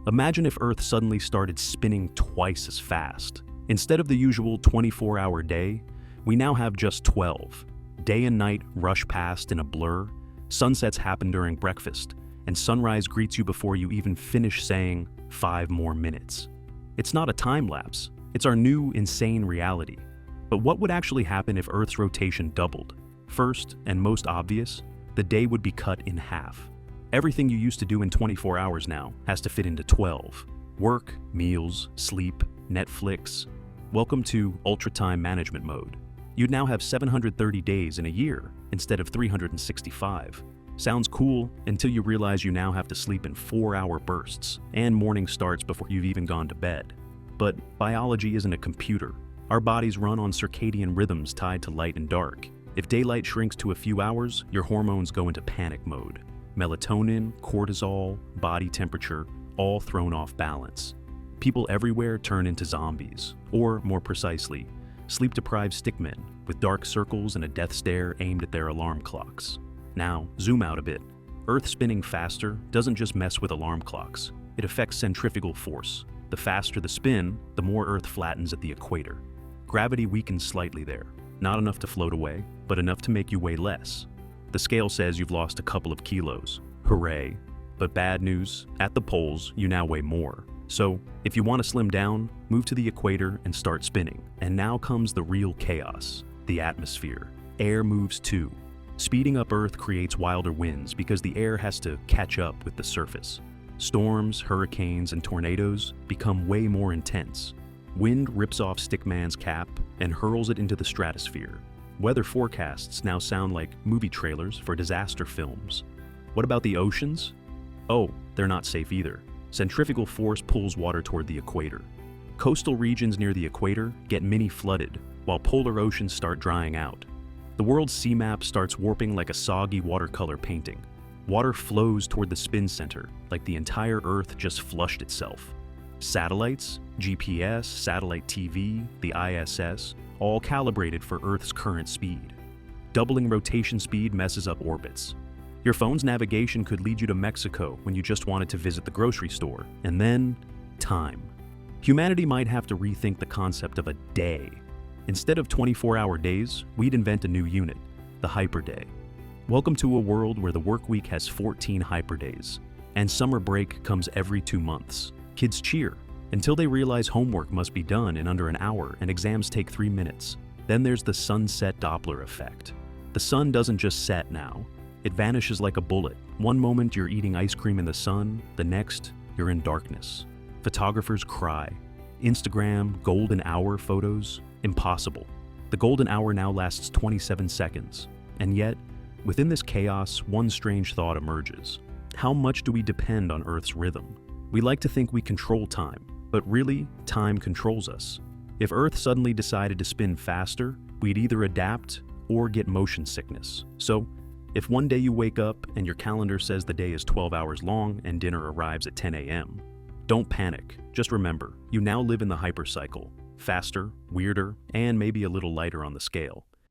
Imagine if Earth suddenly started spinning twice as fast. Instead of the usual 24-hour day, we now have just 12. Day and night rush past in a blur, sunsets happen during breakfast, and sunrise greets you before you even finish saying 5 more minutes. It's not a time lapse, it's our new insane reality. But what would actually happen if Earth's rotation doubled? First, and most obvious, the day would be cut in half. Everything you used to do in 24 hours now has to fit into 12. Work, meals, sleep, Netflix. Welcome to ultra time management mode. You'd now have 730 days in a year instead of 365. Sounds cool until you realize you now have to sleep in 4-hour bursts, and morning starts before you've even gone to bed. But biology isn't a computer. Our bodies run on circadian rhythms tied to light and dark. If daylight shrinks to a few hours, your hormones go into panic mode. Melatonin, cortisol, body temperature, all thrown off balance. People everywhere turn into zombies, or more precisely, sleep-deprived stickmen with dark circles and a death stare aimed at their alarm clocks. Now, zoom out a bit. Earth spinning faster doesn't just mess with alarm clocks. It affects centrifugal force. The faster the spin, the more Earth flattens at the equator. Gravity weakens slightly there. Not enough to float away, but enough to make you weigh less. The scale says you've lost a couple of kilos. Hooray. But bad news, at the poles, you now weigh more. So, if you want to slim down, move to the equator and start spinning. And now comes the real chaos, the atmosphere. Air moves too. Speeding up Earth creates wilder winds because the air has to catch up with the surface. Storms, hurricanes, and tornadoes become way more intense. Wind rips off Stickman's cap and hurls it into the stratosphere. Weather forecasts now sound like movie trailers for disaster films. What about the oceans? Oh, they're not safe either. Centrifugal force pulls water toward the equator. Coastal regions near the equator get mini-flooded, while polar oceans start drying out. The world's sea map starts warping like a soggy watercolor painting. Water flows toward the spin center, like the entire Earth just flushed itself. Satellites, GPS, satellite TV, the ISS, all calibrated for Earth's current speed. Doubling rotation speed messes up orbits. Your phone's navigation could lead you to Mexico when you just wanted to visit the grocery store. And then, time. Humanity might have to rethink the concept of a day. Instead of 24-hour days, we'd invent a new unit, the hyperday. Welcome to a world where the work week has 14 hyperdays, and summer break comes every 2 months. Kids cheer until they realize homework must be done in under an hour and exams take 3 minutes. Then there's the sunset Doppler effect. The sun doesn't just set now. It vanishes like a bullet. One moment you're eating ice cream in the sun, the next you're in darkness. Photographers cry. Instagram golden hour photos, impossible. The golden hour now lasts 27 seconds. And yet, within this chaos, one strange thought emerges. How much do we depend on Earth's rhythm? We like to think we control time, but really, time controls us. If Earth suddenly decided to spin faster, we'd either adapt or get motion sickness. So, if one day you wake up and your calendar says the day is 12 hours long and dinner arrives at 10 a.m., don't panic. Just remember, you now live in the hypercycle. Faster, weirder, and maybe a little lighter on the scale.